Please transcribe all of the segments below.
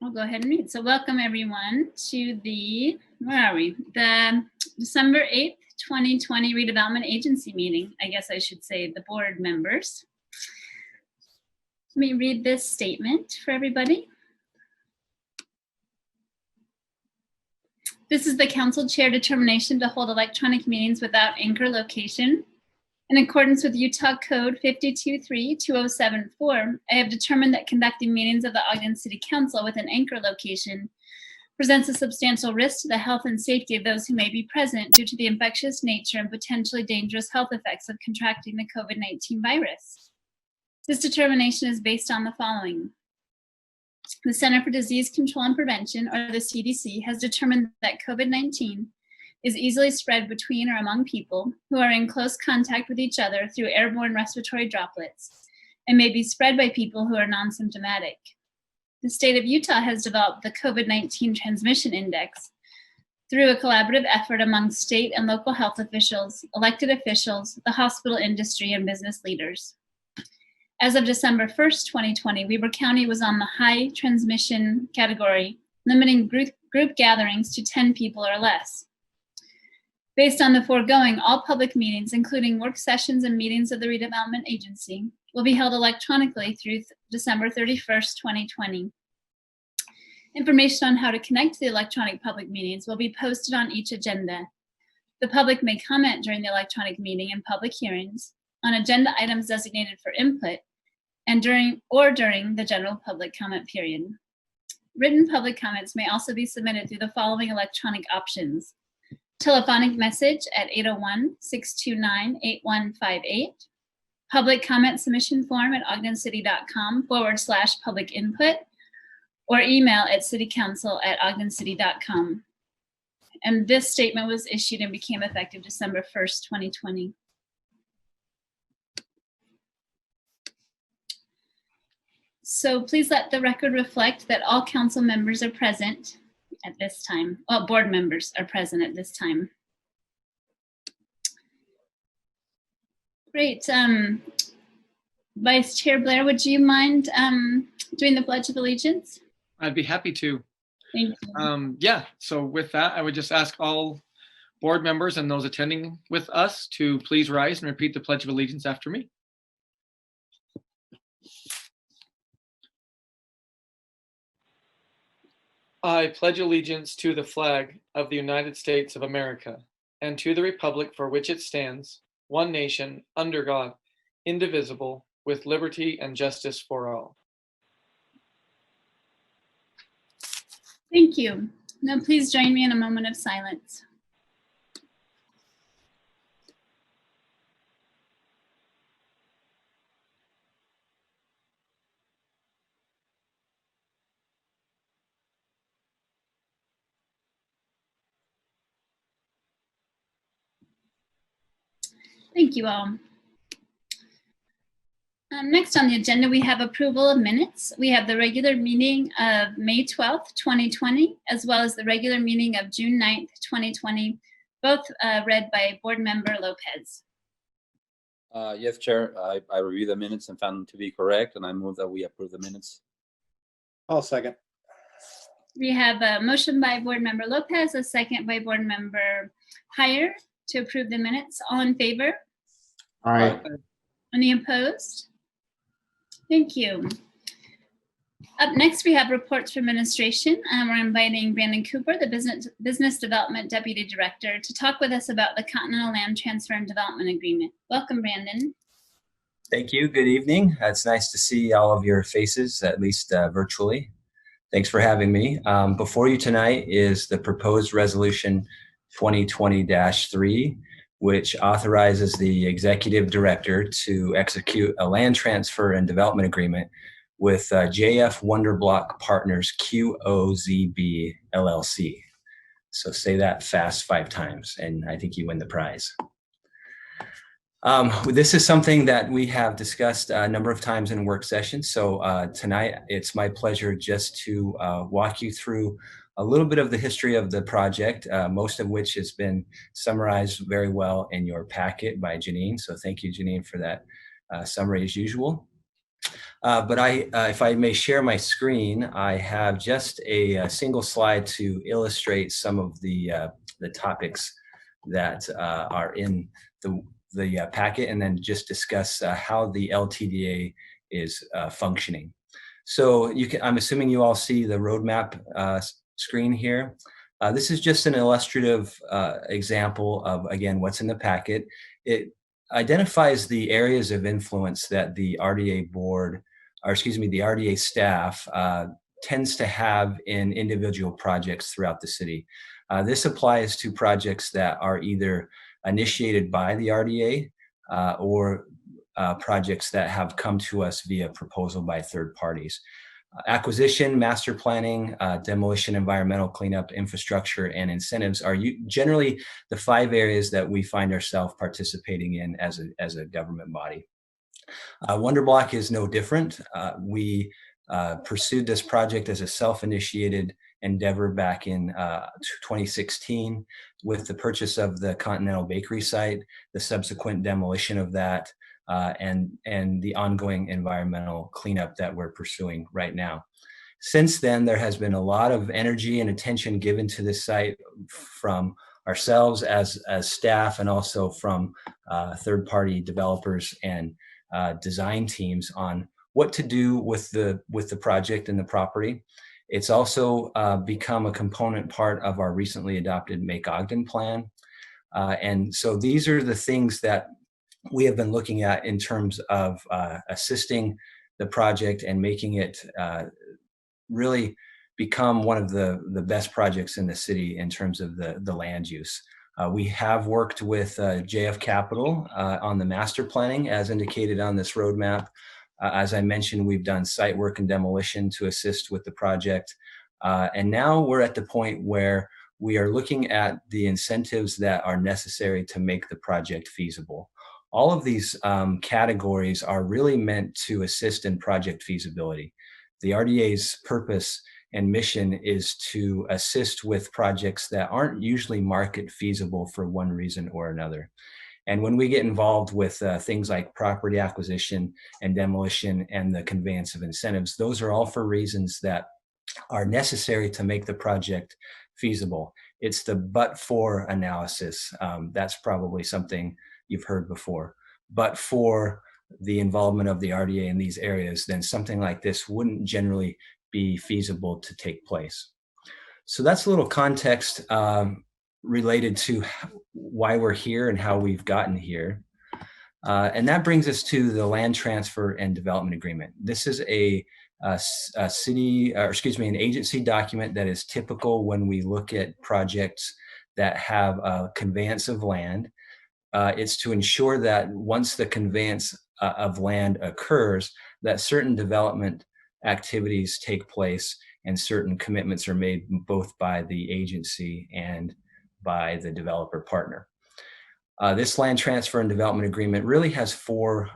I'll go ahead and read. So welcome everyone to the, where are we? The December 8th, 2020 redevelopment agency meeting. I guess I should say the board members. Let me read this statement for everybody. This is the council chair determination to hold electronic meetings without anchor location. In accordance with Utah Code 52.3.2074, I have determined that conducting meetings of the Ogden City Council with an anchor location presents a substantial risk to the health and safety of those who may be present due to the infectious nature and potentially dangerous health effects of contracting the COVID-19 virus. This determination is based on the following. The Center for Disease Control and Prevention, or the CDC, has determined that COVID-19 is easily spread between or among people who are in close contact with each other through airborne respiratory droplets and may be spread by people who are non-symptomatic. The state of Utah has developed the COVID-19 Transmission Index through a collaborative effort among state and local health officials, elected officials, the hospital industry, and business leaders. As of December 1st, 2020, Weber County was on the high transmission category, limiting group gatherings to 10 people or less. Based on the foregoing, all public meetings, including work sessions and meetings of the redevelopment agency, will be held electronically through December 31st, 2020. Information on how to connect to the electronic public meetings will be posted on each agenda. The public may comment during the electronic meeting and public hearings on agenda items designated for input and during the general public comment period. Written public comments may also be submitted through the following electronic options. Telephonic message at 801-629-8158, public comment submission form at ogdencity.com/public input, or email at citycouncil@ogdencity.com. And this statement was issued and became effective December 1st, 2020. So please let the record reflect that all council members are present at this time. Well, board members are present at this time. Great. Vice Chair Blair, would you mind doing the Pledge of Allegiance? I'd be happy to. Thank you. Yeah, so with that, I would just ask all board members and those attending with us to please rise and repeat the Pledge of Allegiance after me. I pledge allegiance to the flag of the United States of America and to the republic for which it stands, one nation, under God, indivisible, with liberty and justice for all. Thank you. Now please join me in a moment of silence. Thank you all. Next on the agenda, we have approval of minutes. We have the regular meeting of May 12th, 2020, as well as the regular meeting of June 9th, 2020, both read by Board Member Lopez. Yes, Chair. I reviewed the minutes and found them to be correct, and I move that we approve the minutes. I'll second. We have a motion by Board Member Lopez, a second by Board Member Heyer to approve the minutes. All in favor? Aye. Any opposed? Thank you. Up next, we have reports from administration. We're inviting Brandon Cooper, the Business Development Deputy Director, to talk with us about the Continental Land Transfer and Development Agreement. Welcome, Brandon. Thank you. Good evening. It's nice to see all of your faces, at least virtually. Thanks for having me. Before you tonight is the proposed resolution 2020-3, which authorizes the executive director to execute a land transfer and development agreement with JF Wonderblock Partners QOZB LLC. So say that fast 5 times, and I think you win the prize. This is something that we have discussed a number of times in work sessions. So tonight, it's my pleasure just to walk you through a little bit of the history of the project, most of which has been summarized very well in your packet by Janine. So thank you, Janine, for that summary as usual. But if I may share my screen, I have just a single slide to illustrate some of the topics that are in the packet, and then just discuss how the LTDA is functioning. So I'm assuming you all see the roadmap screen here. This is just an illustrative example of, again, what's in the packet. It identifies the areas of influence that the RDA board, or excuse me, the RDA staff tends to have in individual projects throughout the city. This applies to projects that are either initiated by the RDA or projects that have come to us via proposal by third parties. Acquisition, master planning, demolition, environmental cleanup, infrastructure, and incentives are generally the 5 areas that we find ourselves participating in as a government body. Wonderblock is no different. We pursued this project as a self-initiated endeavor back in 2016 with the purchase of the Continental Bakery site, the subsequent demolition of that, and the ongoing environmental cleanup that we're pursuing right now. Since then, there has been a lot of energy and attention given to this site from ourselves as staff, and also from third-party developers and design teams on what to do with the project and the property. It's also become a component part of our recently adopted Make Ogden plan. And so these are the things that we have been looking at in terms of assisting the project and making it really become one of the best projects in the city in terms of the land use. We have worked with JF Capital on the master planning as indicated on this roadmap. As I mentioned, we've done site work and demolition to assist with the project. And now we're at the point where we are looking at the incentives that are necessary to make the project feasible. All of these categories are really meant to assist in project feasibility. The RDA's purpose and mission is to assist with projects that aren't usually market feasible for one reason or another. And when we get involved with things like property acquisition and demolition and the conveyance of incentives, those are all for reasons that are necessary to make the project feasible. It's the but-for analysis. That's probably something you've heard before. But for the involvement of the RDA in these areas, then something like this wouldn't generally be feasible to take place. So that's a little context related to why we're here and how we've gotten here. And that brings us to the land transfer and development agreement. This is an agency document that is typical when we look at projects that have a conveyance of land. It's to ensure that once the conveyance of land occurs, that certain development activities take place and certain commitments are made both by the agency and by the developer partner. This land transfer and development agreement really has 4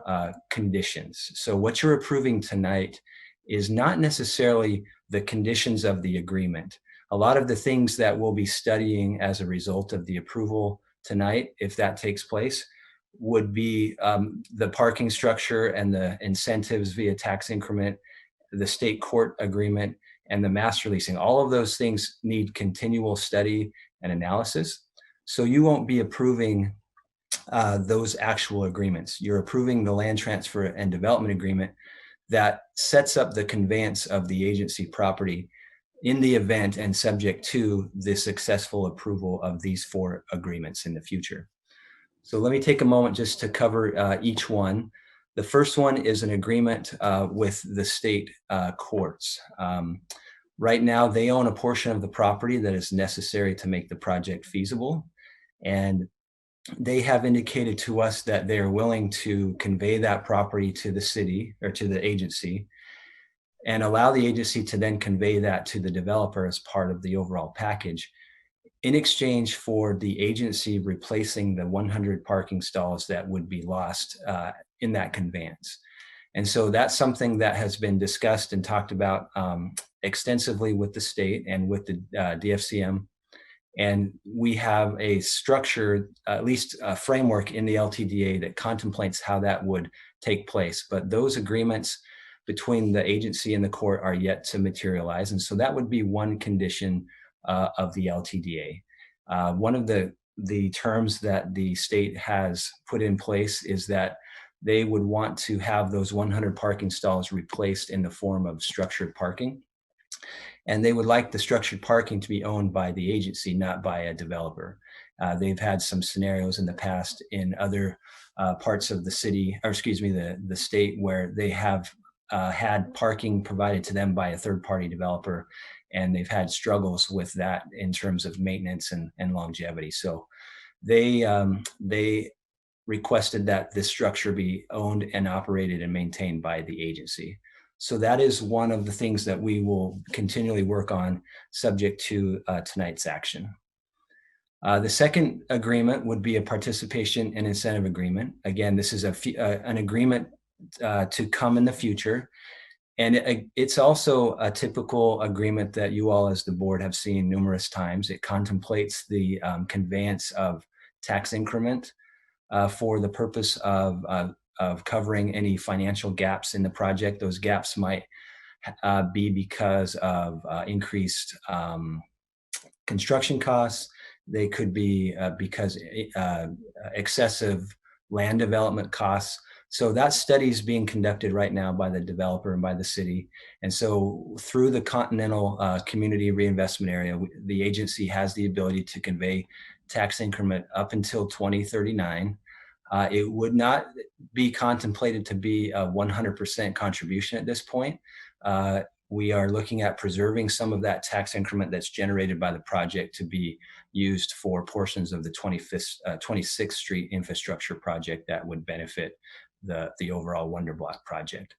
conditions. So what you're approving tonight is not necessarily the conditions of the agreement. A lot of the things that we'll be studying as a result of the approval tonight, if that takes place, would be the parking structure and the incentives via tax increment, the state court agreement, and the master leasing. All of those things need continual study and analysis. So you won't be approving those actual agreements. You're approving the land transfer and development agreement that sets up the conveyance of the agency property in the event and subject to the successful approval of these 4 agreements in the future. So let me take a moment just to cover each one. The first one is an agreement with the state courts. Right now, they own a portion of the property that is necessary to make the project feasible. And they have indicated to us that they are willing to convey that property to the city or to the agency and allow the agency to then convey that to the developer as part of the overall package in exchange for the agency replacing the 100 parking stalls that would be lost in that conveyance. And so that's something that has been discussed and talked about extensively with the state and with the DFCM. And we have a structure, at least a framework in the LTDA that contemplates how that would take place. But those agreements between the agency and the court are yet to materialize. And so that would be one condition of the LTDA. One of the terms that the state has put in place is that they would want to have those 100 parking stalls replaced in the form of structured parking. And they would like the structured parking to be owned by the agency, not by a developer. They've had some scenarios in the past in other parts of the city, or excuse me, the state, where they have had parking provided to them by a third-party developer, and they've had struggles with that in terms of maintenance and longevity. So they requested that this structure be owned and operated and maintained by the agency. So that is one of the things that we will continually work on, subject to tonight's action. The second agreement would be a participation and incentive agreement. Again, this is an agreement to come in the future. And it's also a typical agreement that you all as the board have seen numerous times. It contemplates the conveyance of tax increment for the purpose of covering any financial gaps in the project. Those gaps might be because of increased construction costs. They could be because excessive land development costs. So that study is being conducted right now by the developer and by the city. And so through the Continental Community Reinvestment Area, the agency has the ability to convey tax increment up until 2039. It would not be contemplated to be a 100% contribution at this point. We are looking at preserving some of that tax increment that's generated by the project to be used for portions of the 26th Street infrastructure project that would benefit the overall Wonder Block project.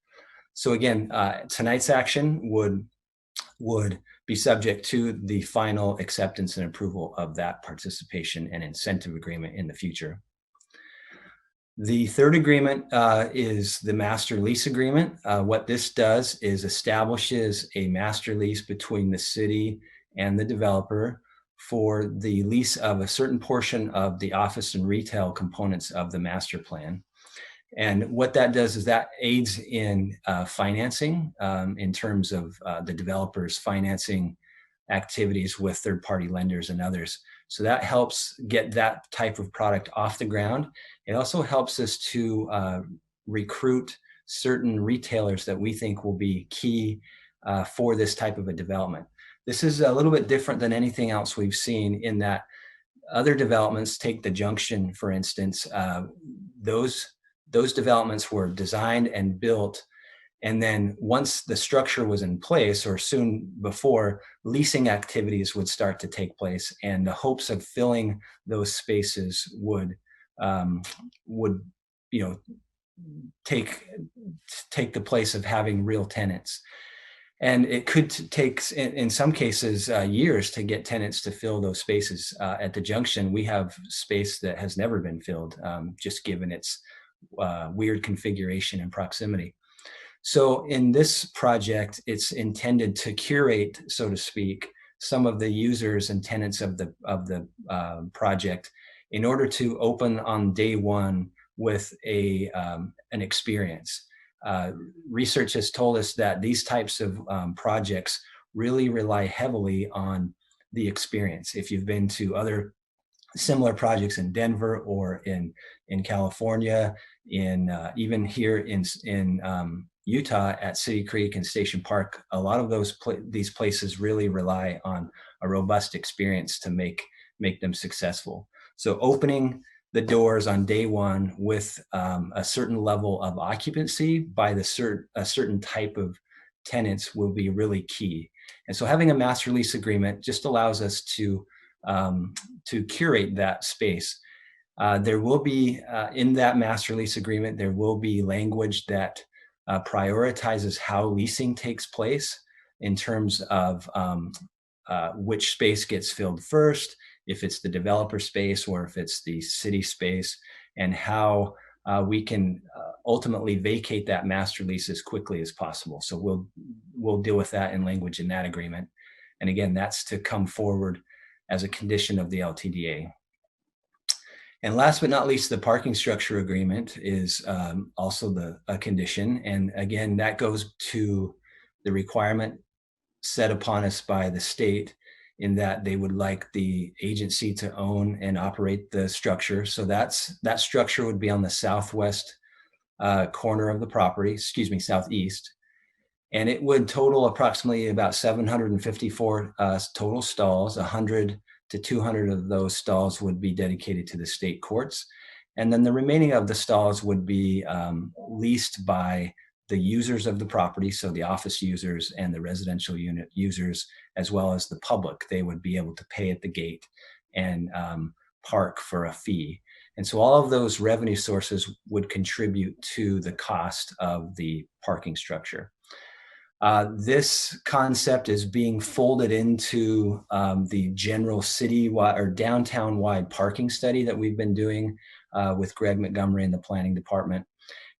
So again, tonight's action would be subject to the final acceptance and approval of that participation and incentive agreement in the future. The third agreement is the master lease agreement. What this does is establishes a master lease between the city and the developer for the lease of a certain portion of the office and retail components of the master plan. And what that does is that aids in financing in terms of the developer's financing activities with third-party lenders and others. So that helps get that type of product off the ground. It also helps us to recruit certain retailers that we think will be key for this type of a development. This is a little bit different than anything else we've seen in that other developments, take the Junction, for instance, those developments were designed and built, and then once the structure was in place, or soon before, leasing activities would start to take place, and the hopes of filling those spaces would take the place of having real tenants. And it could take, in some cases, years to get tenants to fill those spaces. At the Junction, we have space that has never been filled, just given its weird configuration and proximity. So in this project, it's intended to curate, so to speak, some of the users and tenants of the project in order to open on day one with an experience. Research has told us that these types of projects really rely heavily on the experience. If you've been to other similar projects in Denver or in California, even here in Utah at City Creek and Station Park, a lot of these places really rely on a robust experience to make them successful. So opening the doors on day one with a certain level of occupancy by a certain type of tenants will be really key. And so having a master lease agreement just allows us to curate that space. There will be, in that master lease agreement, there will be language that prioritizes how leasing takes place in terms of which space gets filled first, if it's the developer space or if it's the city space, and how we can ultimately vacate that master lease as quickly as possible. So we'll deal with that in language in that agreement. And again, that's to come forward as a condition of the LTDA. And last but not least, the parking structure agreement is also a condition. And again, that goes to the requirement set upon us by the state in that they would like the agency to own and operate the structure. So that structure would be on the southwest corner of the property, southeast. And it would total approximately about 754 total stalls. 100 to 200 of those stalls would be dedicated to the state courts. And then the remaining of the stalls would be leased by the users of the property, so the office users and the residential unit users, as well as the public. They would be able to pay at the gate and park for a fee. And so all of those revenue sources would contribute to the cost of the parking structure. This concept is being folded into the general city-wide or downtown-wide parking study that we've been doing with Greg Montgomery in the planning department.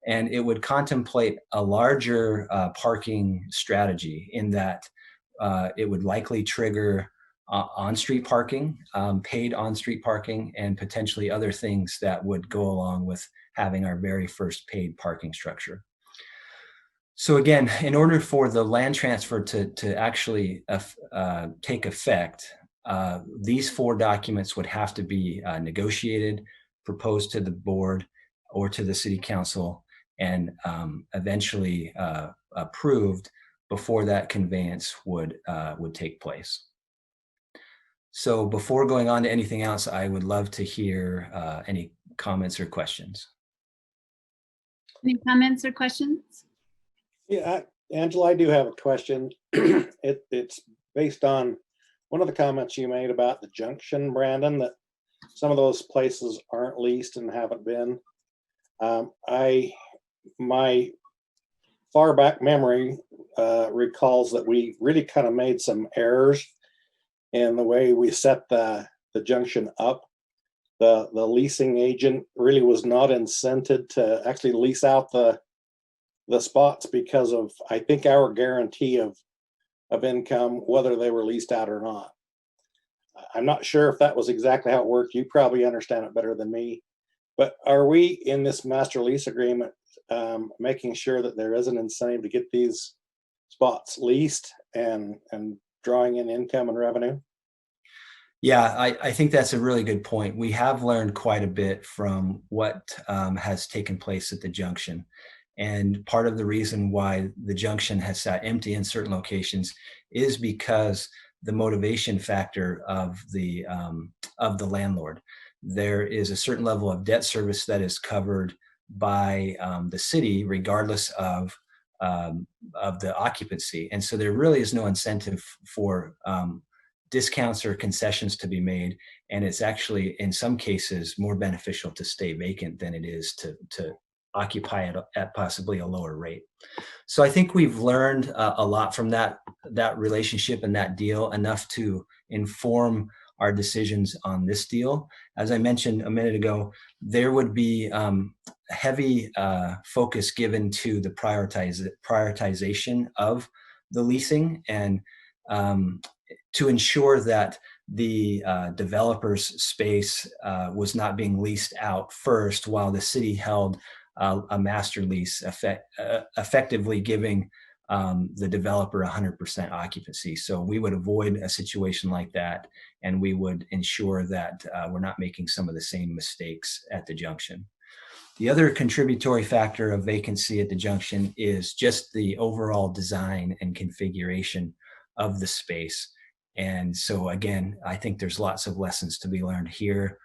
And it would contemplate a larger parking strategy in that it would likely trigger on-street parking, paid on-street parking, and potentially other things that would go along with having our very first paid parking structure. So again, in order for the land transfer to actually take effect, these 4 documents would have to be negotiated, proposed to the board or to the city council, and eventually approved before that conveyance would take place. So before going on to anything else, I would love to hear any comments or questions. Any comments or questions? Yeah, Angela, I do have a question. It's based on one of the comments you made about the junction, Brandon, that some of those places aren't leased and haven't been. My far back memory recalls that we really kind of made some errors in the way we set the junction up. The leasing agent really was not incented to actually lease out the spots because of, I think, our guarantee of income, whether they were leased out or not. I'm not sure if that was exactly how it worked. You probably understand it better than me. But are we in this master lease agreement making sure that there is an incentive to get these spots leased and drawing in income and revenue? Yeah, I think that's a really good point. We have learned quite a bit from what has taken place at the junction. And part of the reason why the junction has sat empty in certain locations is because the motivation factor of the landlord. There is a certain level of debt service that is covered by the city, regardless of the occupancy. And so there really is no incentive for discounts or concessions to be made. And it's actually, in some cases, more beneficial to stay vacant than it is to occupy it at possibly a lower rate. So I think we've learned a lot from that relationship and that deal, enough to inform our decisions on this deal. As I mentioned a minute ago, there would be heavy focus given to the prioritization of the leasing, and to ensure that the developer's space was not being leased out first while the city held a master lease, effectively giving the developer 100% occupancy. So we would avoid a situation like that, and we would ensure that we're not making some of the same mistakes at the junction. The other contributory factor of vacancy at the junction is just the overall design and configuration of the space. And so again, I think there's lots of lessons to be learned here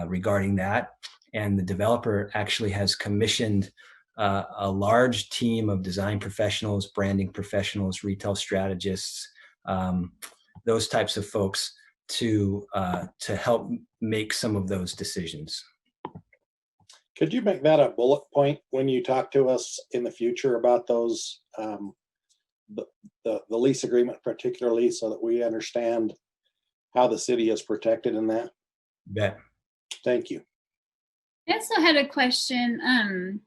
regarding that. And the developer actually has commissioned a large team of design professionals, branding professionals, retail strategists, those types of folks to help make some of those decisions. Could you make that a bullet point when you talk to us in the future about those, the lease agreement particularly, so that we understand how the city is protected in that? Bet. Thank you. I also had a question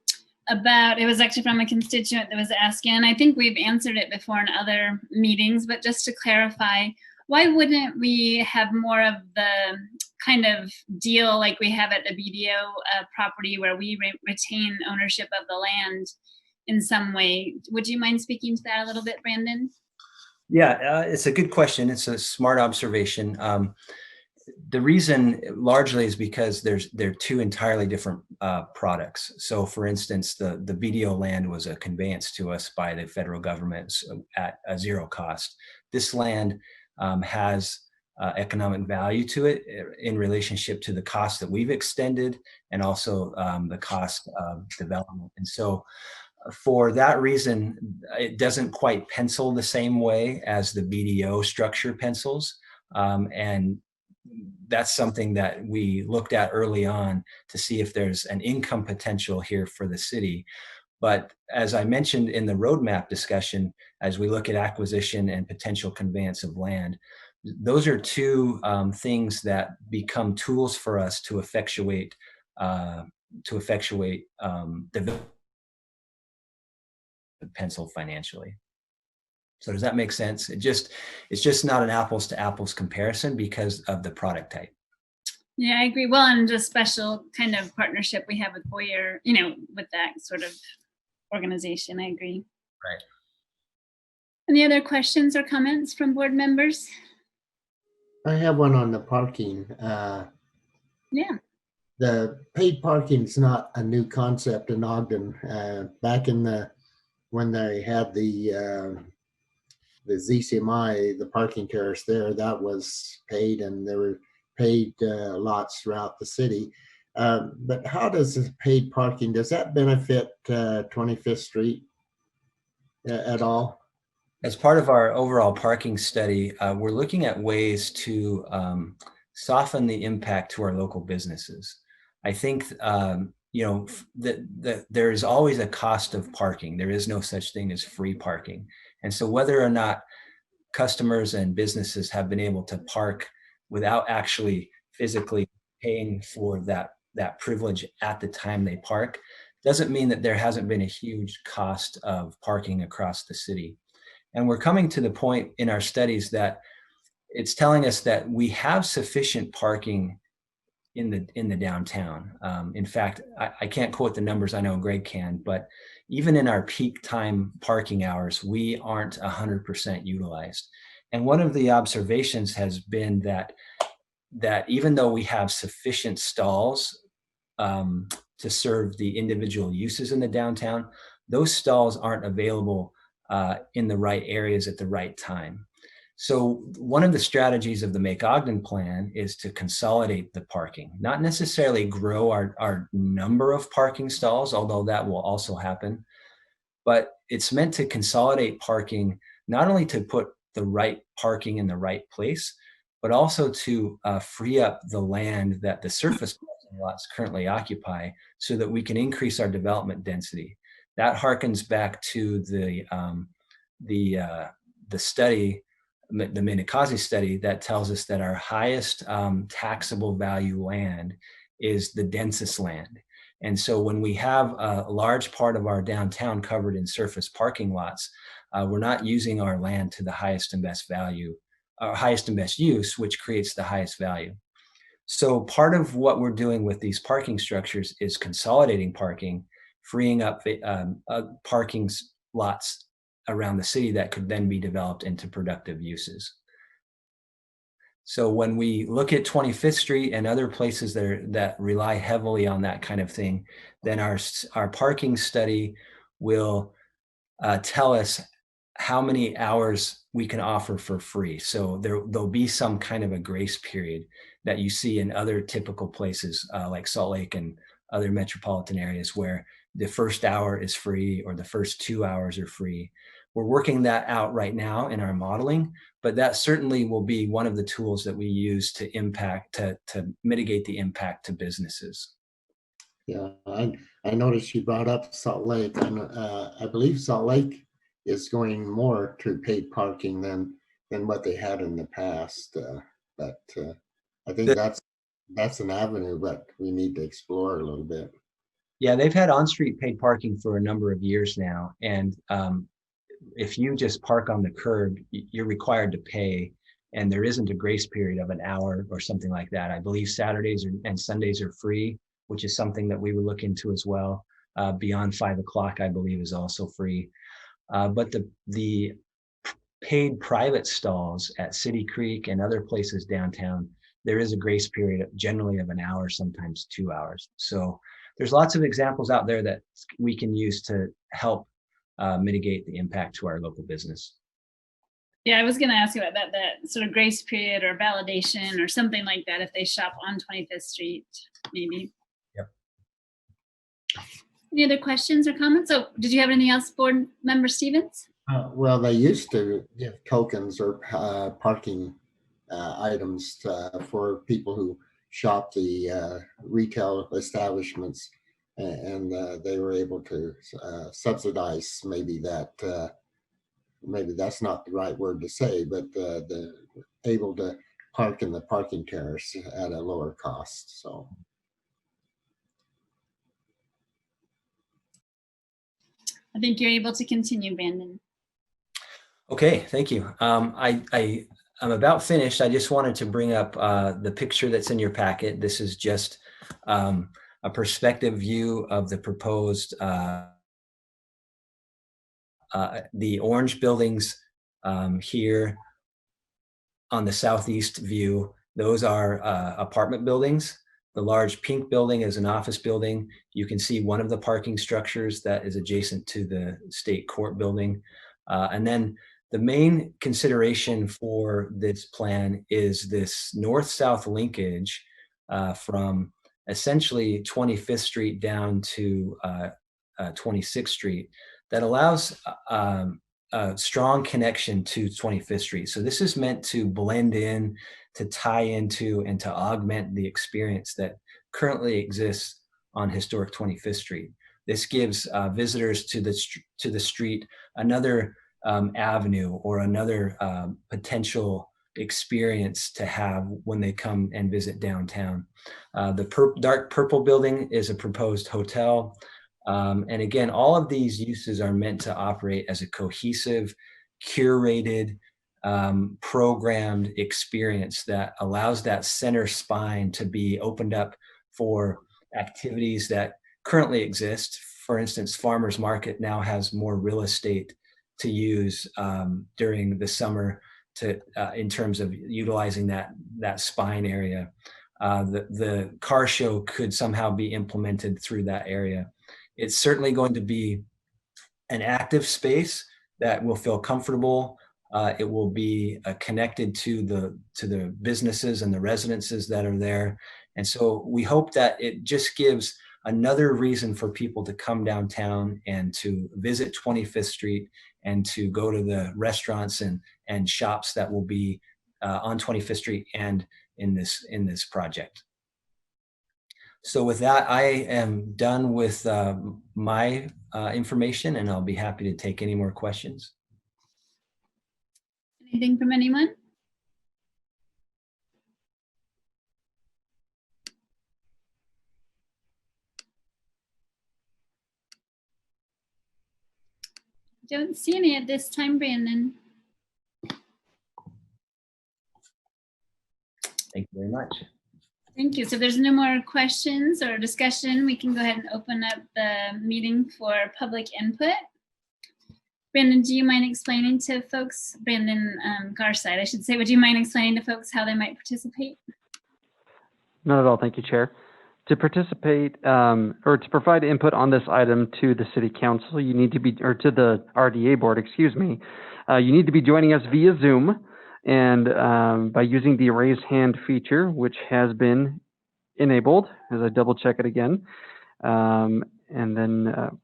about, it was actually from a constituent that was asking, and I think we've answered it before in other meetings, but just to clarify, why wouldn't we have more of the kind of deal like we have at the BDO property where we retain ownership of the land in some way. Would you mind speaking to that a little bit, Brandon? Yeah, it's a good question. It's a smart observation. The reason largely is because they're two entirely different products. So for instance, the BDO land was a conveyance to us by the federal government at a zero cost. This land has economic value to it in relationship to the cost that we've extended and also the cost of development. And so for that reason, it doesn't quite pencil the same way as the BDO structure pencils. And that's something that we looked at early on to see if there's an income potential here for the city. But as I mentioned in the roadmap discussion, as we look at acquisition and potential conveyance of land, those are two things that become tools for us to effectuate the pencil financially. So does that make sense? It's just not an apples to apples comparison because of the product type. Yeah, I agree. Well, and just special kind of partnership we have with Boyer, with that sort of organization. I agree. Right. Any other questions or comments from board members? I have one on the parking. Yeah. The paid parking is not a new concept in Ogden. Back in when they had the ZCMI, the parking terrace there, that was paid, and there were paid lots throughout the city. But how does this paid parking, does that benefit 25th Street at all? As part of our overall parking study, we're looking at ways to soften the impact to our local businesses. I think that there is always a cost of parking. There is no such thing as free parking. And so whether or not customers and businesses have been able to park without actually physically paying for that privilege at the time they park, doesn't mean that there hasn't been a huge cost of parking across the city. And we're coming to the point in our studies that it's telling us that we have sufficient parking in the downtown. In fact, I can't quote the numbers, I know Greg can, but even in our peak time parking hours, we aren't 100% utilized. And one of the observations has been that even though we have sufficient stalls to serve the individual uses in the downtown, those stalls aren't available in the right areas at the right time. So one of the strategies of the Make Ogden plan is to consolidate the parking, not necessarily grow our number of parking stalls, although that will also happen, but it's meant to consolidate parking, not only to put the right parking in the right place, but also to free up the land that the surface parking lots currently occupy so that we can increase our development density. That harkens back to the study, the Minakazi study, that tells us that our highest taxable value land is the densest land. And so when we have a large part of our downtown covered in surface parking lots, we're not using our land to the highest and best value, highest and best use, which creates the highest value. So part of what we're doing with these parking structures is consolidating parking, freeing up parking lots around the city that could then be developed into productive uses. So when we look at 25th Street and other places that rely heavily on that kind of thing, then our parking study will tell us how many hours we can offer for free. So there'll be some kind of a grace period that you see in other typical places like Salt Lake and other metropolitan areas where the first hour is free or the first 2 hours are free. We're working that out right now in our modeling, but that certainly will be one of the tools that we use to mitigate the impact to businesses. Yeah, I noticed you brought up Salt Lake, and I believe Salt Lake is going more to paid parking than what they had in the past. But I think that's an avenue that we need to explore a little bit. Yeah, they've had on-street paid parking for a number of years now, and if you just park on the curb, you're required to pay. and there isn't a grace period of an hour or something like that. I believe Saturdays and Sundays are free, which is something that we would look into as well. Beyond 5 o'clock, I believe, is also free. But the paid private stalls at City Creek and other places downtown, there is a grace period generally of an hour, sometimes 2 hours. So there's lots of examples out there that we can use to help mitigate the impact to our local business. Yeah, I was going to ask you about that sort of grace period or validation or something like that if they shop on 25th Street, maybe. Yep. Any other questions or comments? So did you have anything else, Board Member Stevens? Well, they used to give tokens or parking items for people who shop the retail establishments, and they were able to subsidize maybe that. Maybe that's not the right word to say, but the able to park in the parking terrace at a lower cost. So. I think you're able to continue, Brandon. Okay, thank you. I'm about finished. I just wanted to bring up the picture that's in your packet. This is just a perspective view of the proposed, the orange buildings here on the southeast view. Those are apartment buildings. The large pink building is an office building. You can see one of the parking structures that is adjacent to the state court building. And then the main consideration for this plan is this north-south linkage from essentially 25th Street down to 26th Street that allows a strong connection to 25th Street. So this is meant to blend in, to tie into, and to augment the experience that currently exists on historic 25th Street. This gives visitors to the street another avenue or another potential experience to have when they come and visit downtown. The dark purple building is a proposed hotel. And again, all of these uses are meant to operate as a cohesive, curated, programmed experience that allows that center spine to be opened up for activities that currently exist. For instance, Farmers Market now has more real estate to use during the summer to in terms of utilizing that spine area. The car show could somehow be implemented through that area. It's certainly going to be an active space that will feel comfortable. It will be connected to the businesses and the residences that are there. And so we hope that it just gives another reason for people to come downtown and to visit 25th Street and to go to the restaurants and shops that will be on 25th Street and in this project. So with that, I am done with my information, and I'll be happy to take any more questions. Anything from anyone? Don't see any at this time, Brandon. Thank you very much. Thank you. So if there's no more questions or discussion, we can go ahead and open up the meeting for public input. Brandon, do you mind explaining to folks, Brandon Garside, I should say, would you mind explaining to folks how they might participate? Not at all. Thank you, Chair. To participate or to provide input on this item to the City Council, you need to be, or to the RDA Board, excuse me, you need to be joining us via Zoom and by using the raise hand feature, which has been enabled, as I double check it again. And then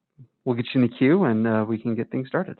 we'll get you in the queue and we can get things started.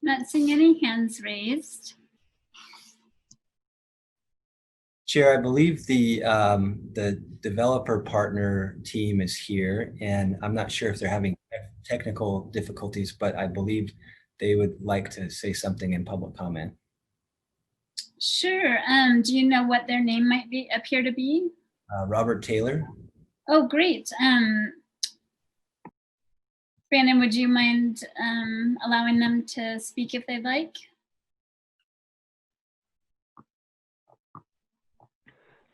Not seeing any hands raised. Chair, I believe the developer partner team is here, and I'm not sure if they're having technical difficulties, but I believe they would like to say something in public comment. Sure. Do you know what their name might appear to be? Robert Taylor. Oh, great. Brandon, would you mind allowing them to speak if they'd like?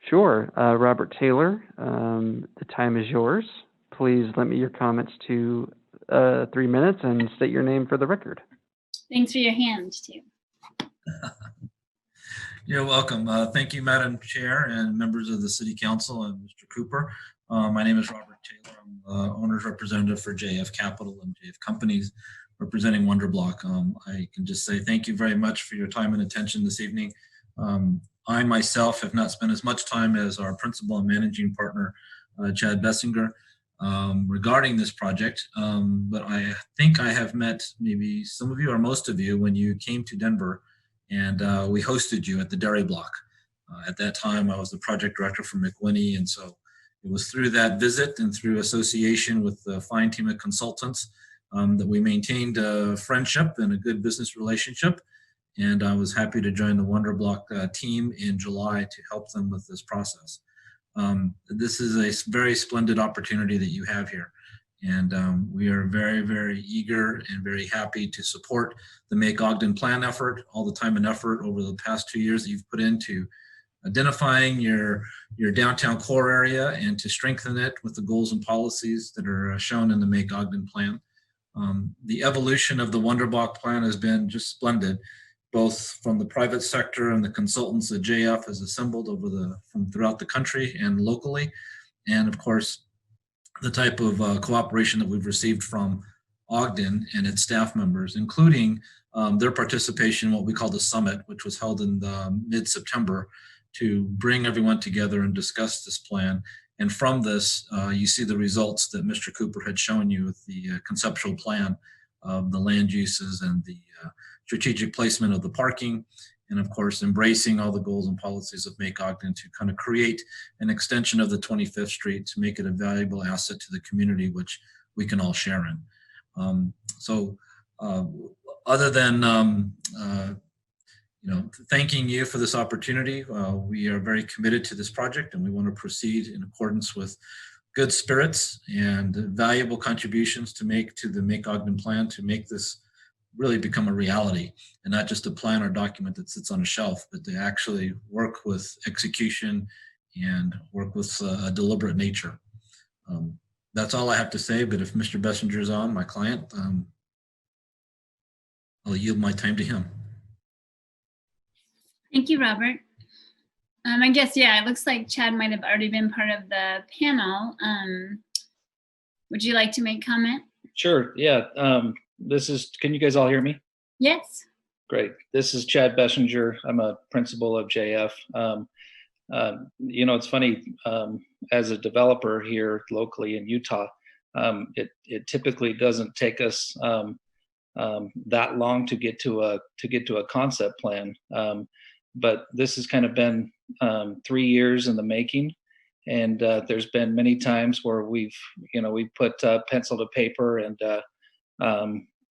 Sure. Robert Taylor, the time is yours. Please limit your comments to 3 minutes and state your name for the record. Thanks for your hand, too. You're welcome. Thank you, Madam Chair and members of the City Council and Mr. Cooper. My name is Robert Taylor. I'm the owner's representative for JF Capital and JF Companies, representing WonderBlock. I can just say thank you very much for your time and attention this evening. I myself have not spent as much time as our principal and managing partner, Chad Bessinger, regarding this project, but I think I have met maybe some of you or most of you when you came to Denver, and we hosted you at the Dairy Block. At that time, I was the project director for McWhinney, and so it was through that visit and through association with the fine team of consultants that we maintained a friendship and a good business relationship. And I was happy to join the WonderBlock team in July to help them with this process. This is a very splendid opportunity that you have here. And we are very, very eager and very happy to support the Make Ogden Plan effort, all the time and effort over the past 2 years that you've put into identifying your downtown core area and to strengthen it with the goals and policies that are shown in the Make Ogden Plan. The evolution of the WonderBlock Plan has been just splendid, both from the private sector and the consultants that JF has assembled from throughout the country and locally. And of course, the type of cooperation that we've received from Ogden and its staff members, including their participation in what we call the summit, which was held in mid-September to bring everyone together and discuss this plan. And from this, you see the results that Mr. Cooper had shown you with the conceptual plan of the land uses and the strategic placement of the parking, and of course, embracing all the goals and policies of Make Ogden to kind of create an extension of the 25th Street to make it a valuable asset to the community, which we can all share in. Other than thanking you for this opportunity, we are very committed to this project, and we want to proceed in accordance with good spirits and valuable contributions to make to the Make Ogden Plan to make this really become a reality, and not just a plan or document that sits on a shelf, but to actually work with execution and work with a deliberate nature. That's all I have to say, but if Mr. Bessinger is on, my client, I'll yield my time to him. Thank you, Robert. I guess, yeah, it looks like Chad might have already been part of the panel. Would you like to make comment? Sure, yeah. Can you guys all hear me? Yes. Great. This is Chad Bessinger. I'm a principal of JF. It's funny, as a developer here locally in Utah, it typically doesn't take us that long to get to a concept plan. But this has kind of been 3 years in the making. And there's been many times where we've put pencil to paper and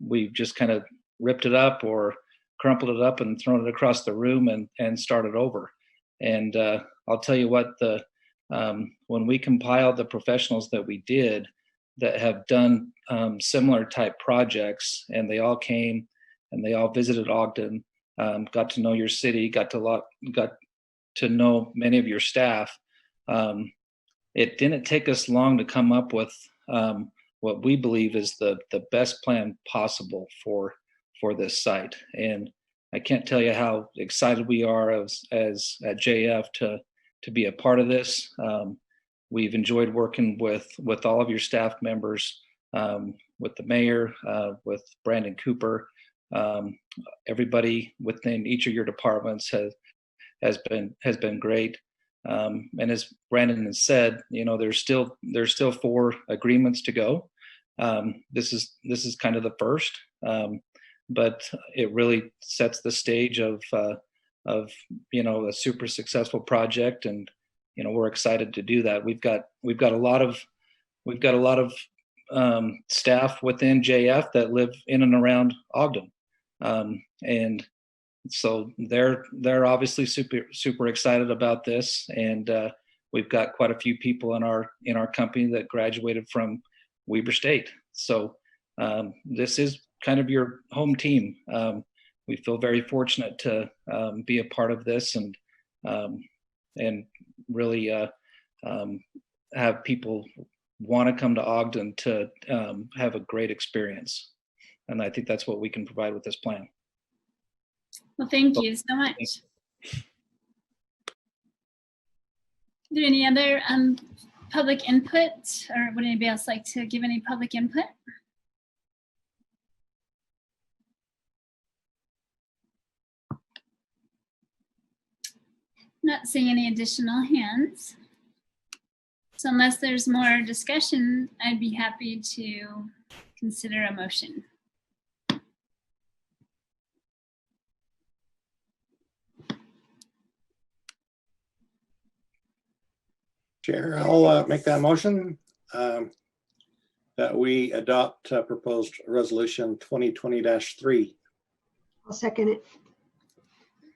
we've just kind of ripped it up or crumpled it up and thrown it across the room and started over. And I'll tell you what, when we compiled the professionals that we did that have done similar type projects, and they all came and they all visited Ogden, got to know your city, got to know many of your staff. It didn't take us long to come up with what we believe is the best plan possible for this site. And I can't tell you how excited we are as at JF to be a part of this. We've enjoyed working with all of your staff members, with the mayor, with Brandon Cooper. Everybody within each of your departments has been great. And as Brandon has said, there's still 4 agreements to go. This is kind of the first. but it really sets the stage of a super successful project, and we're excited to do that. We've got a lot of staff within JF that live in and around Ogden, and so they're obviously super excited about this, and we've got quite a few people in our company that graduated from Weber State. So this is kind of your home team. We feel very fortunate to be a part of this, and really have people want to come to Ogden to have a great experience. And I think that's what we can provide with this plan. Well, thank you so much. Is there any other public input, or would anybody else like to give any public input? Not seeing any additional hands. So unless there's more discussion, I'd be happy to consider a motion. Chair, I'll make that motion that we adopt proposed resolution 2020-3. I'll second it.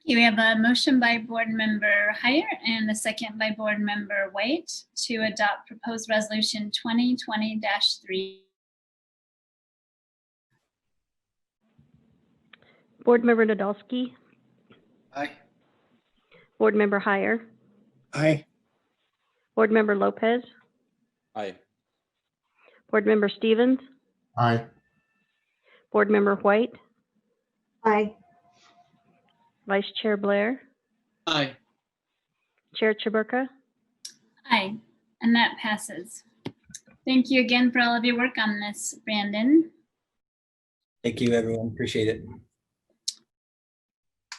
Okay, we have a motion by Board Member Heyer and a second by Board Member White to adopt proposed resolution 2020-3. Board Member Nadolski, Aye. Board Member Heyer, Aye. Board Member Lopez, Aye. Board Member Stevens, Aye. Board Member White, Aye. Vice Chair Blair, Aye. Chair Chaburka. Aye, and that passes. Thank you again for all of your work on this, Brandon. Thank you, everyone. Appreciate it.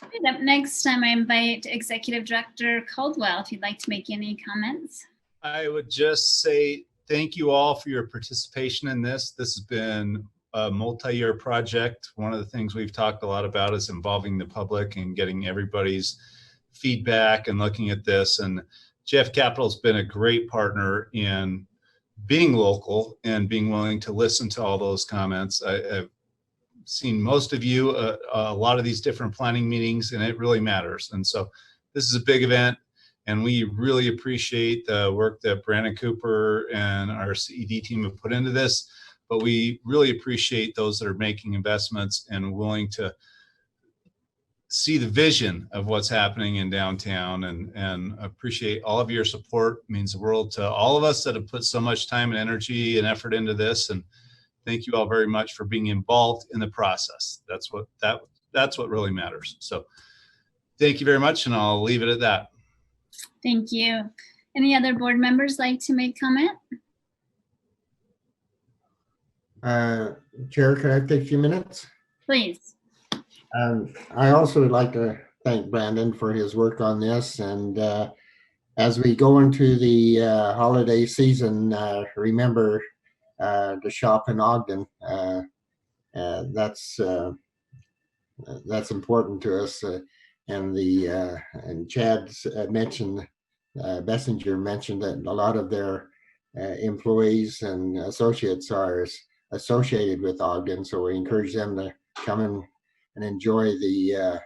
Right, up next, I invite Executive Director Caldwell if you'd like to make any comments. I would just say thank you all for your participation in this. This has been a multi-year project. One of the things we've talked a lot about is involving the public and getting everybody's feedback and looking at this. And JF Capital has been a great partner in being local and being willing to listen to all those comments. I've seen most of you a lot of these different planning meetings, and it really matters. And so this is a big event, and we really appreciate the work that Brandon Cooper and our CED team have put into this. But we really appreciate those that are making investments and willing to see the vision of what's happening in downtown, and appreciate all of your support. It means the world to all of us that have put so much time and energy and effort into this. And thank you all very much for being involved in the process. That's what really matters. So thank you very much, and I'll leave it at that. Thank you. Any other board members like to make comment? Chair, can I take a few minutes? Please. I also would like to thank Brandon for his work on this. And as we go into the holiday season, remember to shop in Ogden. That's important to us. And Chad mentioned, Bessinger mentioned that a lot of their employees and associates are associated with Ogden, so we encourage them to come in and enjoy the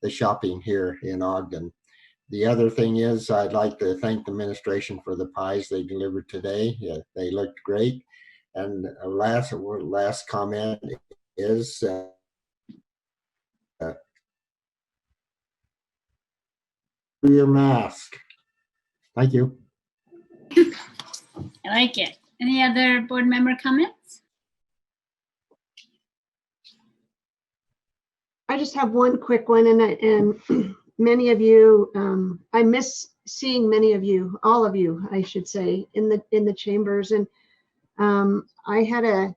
shopping here in Ogden. The other thing is, I'd like to thank the administration for the pies they delivered today. They looked great. And last comment is your mask. Thank you. I like it. Any other board member comments? I just have one quick one, and many of you, I miss seeing many of you, all of you, I should say, in the chambers. And I had a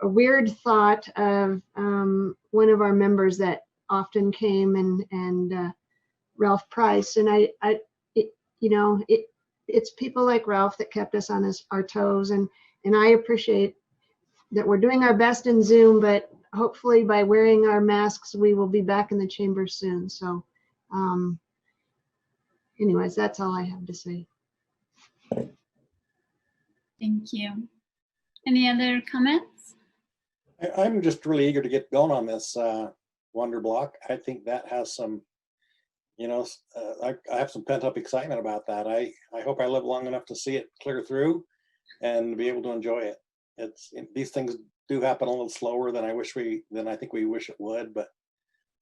weird thought of one of our members that often came, and Ralph Price, and it's people like Ralph that kept us on our toes, and I appreciate that we're doing our best in Zoom, but hopefully by wearing our masks, we will be back in the chamber soon. So anyways, that's all I have to say. Thank you. Any other comments? I'm just really eager to get going on this Wonder Block. I think that has some, I have some pent up excitement about that. I hope I live long enough to see it clear through and be able to enjoy it. These things do happen a little slower than I think we wish it would, but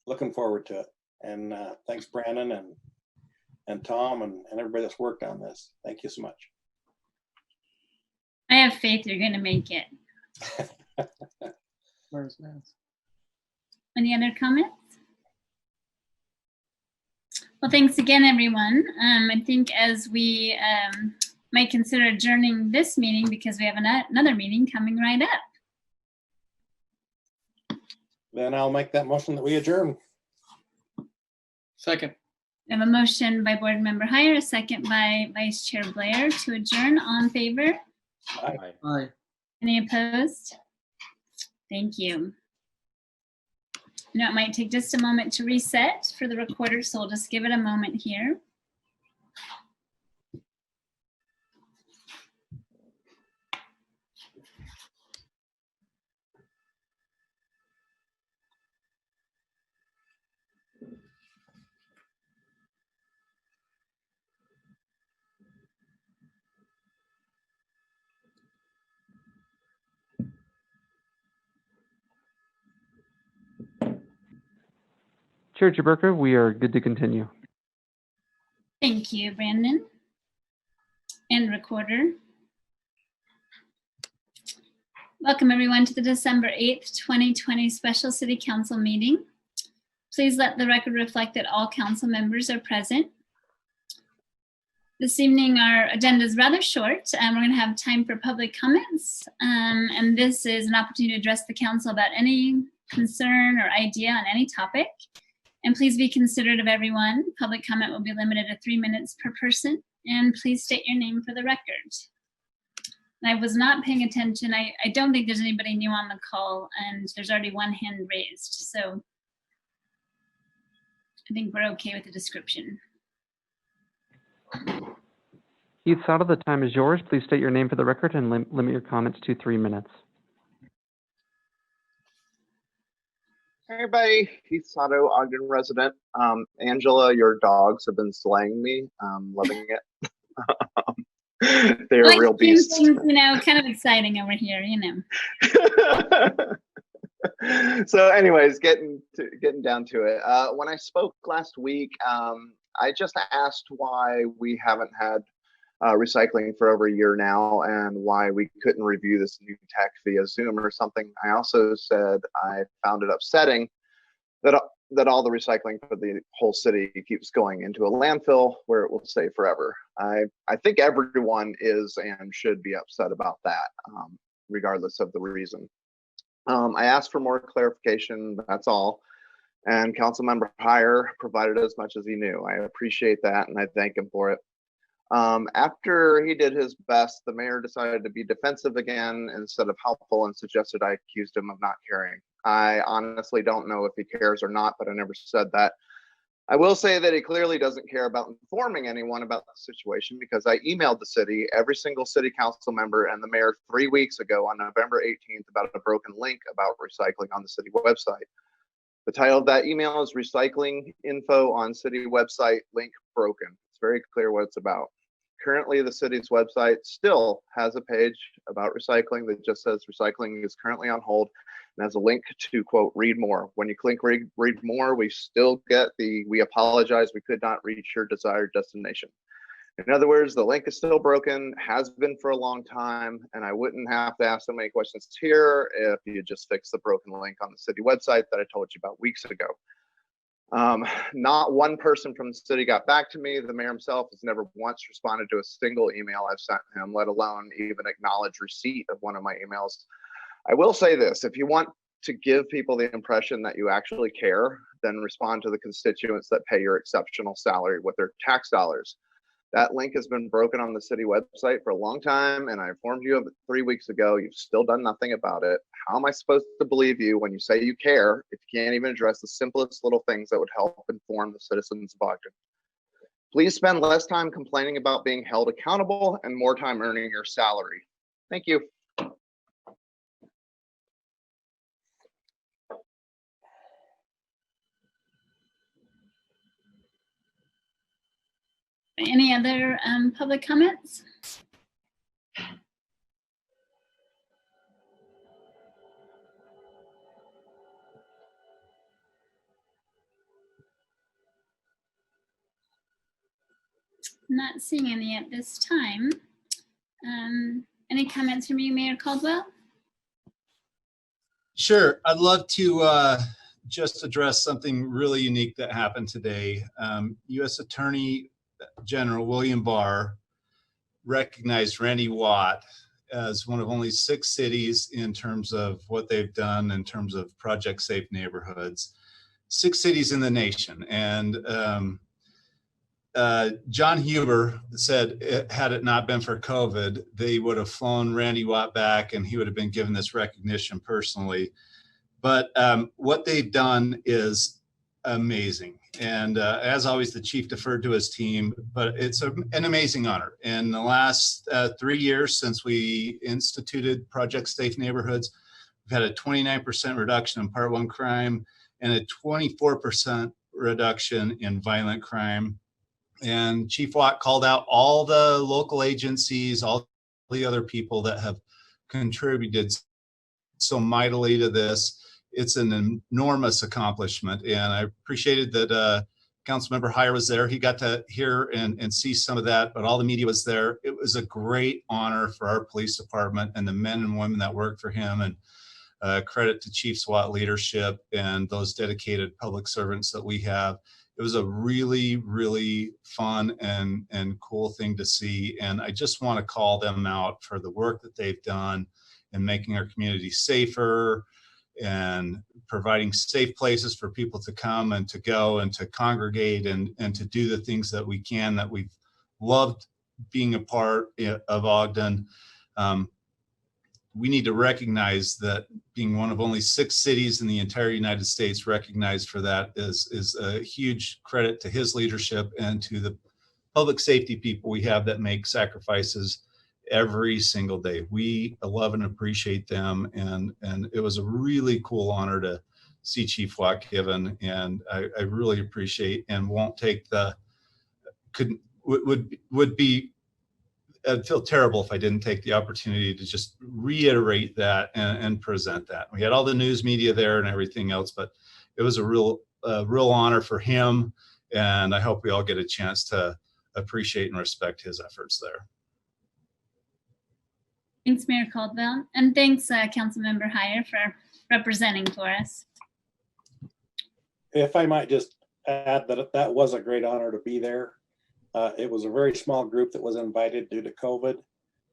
looking forward to it. And thanks, Brandon and Tom and everybody that's worked on this. Thank you so much. I have faith you're going to make it. Where's Nance? Any other comments? Well, thanks again, everyone. I think as we might consider adjourning this meeting because we have another meeting coming right up. Then I'll make that motion that we adjourn. Second. We have a motion by Board Member Heyer, a second by Vice Chair Blair to adjourn. All in favor? Aye. Aye. Any opposed? Thank you. It might take just a moment to reset for the recorder, so we'll just give it a moment here. Chair Chaburka, we are good to continue. Thank you, Brandon. And recorder. Welcome everyone to the December 8th, 2020 Special City Council meeting. Please let the record reflect that all council members are present. This evening, our agenda is rather short, and we're going to have time for public comments. And this is an opportunity to address the council about any concern or idea on any topic. And please be considerate of everyone. Public comment will be limited to 3 minutes per person. And please state your name for the record. I was not paying attention. I don't think there's anybody new on the call, and there's already one hand raised. So I think we're okay with the description. Heath Soto, the time is yours. Please state your name for the record and limit your comments to 3 minutes. Hey everybody, Heath Soto, Ogden resident. Angela, your dogs have been slaying me. I'm loving it. They're like real beasts. Things, kind of exciting over here, So anyways, getting down to it. When I spoke last week, I just asked why we haven't had recycling for over a year now and why we couldn't review this new tech via Zoom or something. I also said I found it upsetting that all the recycling for the whole city keeps going into a landfill where it will stay forever. I think everyone is and should be upset about that, regardless of the reason. I asked for more clarification, that's all. And Councilmember Heyer provided as much as he knew. I appreciate that and I thank him for it. After he did his best, the mayor decided to be defensive again instead of helpful and suggested I accused him of not caring. I honestly don't know if he cares or not, but I never said that. I will say that he clearly doesn't care about informing anyone about the situation because I emailed the city, every single city council member and the mayor 3 weeks ago on November 18th about a broken link about recycling on the city website. The title of that email is Recycling Info on City Website Link Broken. It's very clear what it's about. Currently, the city's website still has a page about recycling that just says recycling is currently on hold and has a link to, quote, read more. When you click read more, we still get we apologize, we could not reach your desired destination. In other words, the link is still broken, has been for a long time, and I wouldn't have to ask so many questions here if you just fix the broken link on the city website that I told you about weeks ago. Not one person from the city got back to me. The mayor himself has never once responded to a single email I've sent him, let alone even acknowledge receipt of one of my emails. I will say this, if you want to give people the impression that you actually care, then respond to the constituents that pay your exceptional salary with their tax dollars. That link has been broken on the city website for a long time, and I informed you of it 3 weeks ago. You've still done nothing about it. How am I supposed to believe you when you say you care if you can't even address the simplest little things that would help inform the citizens of Ogden? Please spend less time complaining about being held accountable and more time earning your salary. Thank you. Any other public comments? Not seeing any at this time. Any comments from you, Mayor Caldwell? Sure. I'd love to just address something really unique that happened today. U.S. Attorney General William Barr recognized Randy Watt as one of only 6 cities in terms of what they've done in terms of Project Safe Neighborhoods. 6 cities in the nation. And John Huber said, had it not been for COVID, they would have flown Randy Watt back and he would have been given this recognition personally. But what they've done is amazing. And as always, the chief deferred to his team, but it's an amazing honor. In the last 3 years since we instituted Project Safe Neighborhoods, we've had a 29% reduction in Part 1 crime and a 24% reduction in violent crime. And Chief Watt called out all the local agencies, all the other people that have contributed so mightily to this. It's an enormous accomplishment. And I appreciated that Councilmember Heyer was there. He got to hear and see some of that, but all the media was there. It was a great honor for our police department and the men and women that work for him. And credit to Chief SWAT leadership and those dedicated public servants that we have. It was a really, really fun and cool thing to see. And I just want to call them out for the work that they've done in making our community safer and providing safe places for people to come and to go and to congregate and to do the things that we can, that we've loved being a part of Ogden. We need to recognize that being one of only 6 cities in the entire United States recognized for that is a huge credit to his leadership and to the public safety people we have that make sacrifices every single day. We love and appreciate them. And it was a really cool honor to see Chief Watt given. And I really appreciate and won't take would be, I'd feel terrible if I didn't take the opportunity to just reiterate that and present that. We had all the news media there and everything else, but it was a real honor for him. And I hope we all get a chance to appreciate and respect his efforts there. Thanks, Mayor Caldwell. And thanks, Councilmember Heyer, for representing for us. If I might just add that that was a great honor to be there. It was a very small group that was invited due to COVID.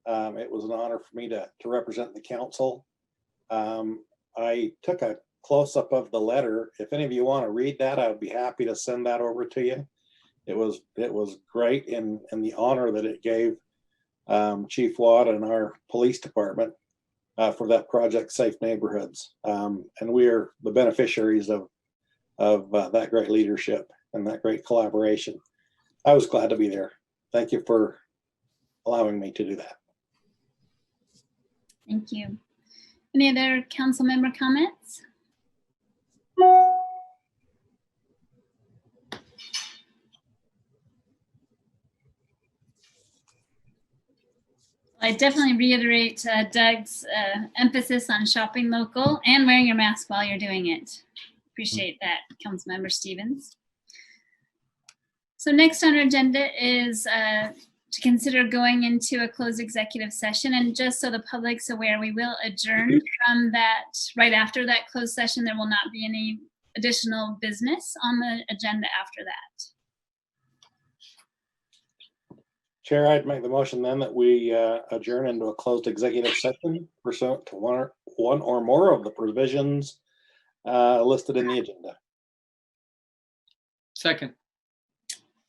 It was an honor for me to represent the council. I took a close-up of the letter. If any of you want to read that, I would be happy to send that over to you. It was great in the honor that it gave Chief Watt and our police department for that Project Safe Neighborhoods. And we are the beneficiaries of that great leadership and that great collaboration. I was glad to be there. Thank you for allowing me to do that. Thank you. Any other council member comments? I definitely reiterate Doug's emphasis on shopping local and wearing your mask while you're doing it. Appreciate that, Councilmember Stevens. So next on our agenda is to consider going into a closed executive session. And just so the public's aware, we will adjourn from that. Right after that closed session, there will not be any additional business on the agenda after that. Chair, I'd make the motion then that we adjourn into a closed executive session pursuant to one or more of the provisions listed in the agenda. Second.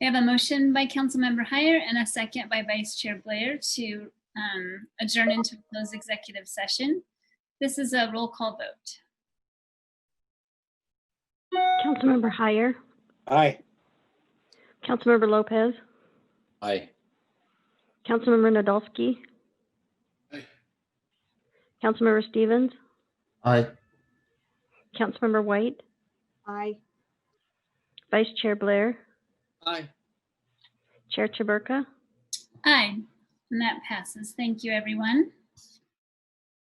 We have a motion by Councilmember Heyer and a second by Vice Chair Blair to adjourn into closed executive session. This is a roll call vote. Councilmember Heyer, Aye. Councilmember Lopez, Aye. Councilmember Nadolski, Councilmember Stevens, Aye. Councilmember White, Aye. Vice Chair Blair, Aye. Chair Chaburka. Aye, and that passes. Thank you, everyone.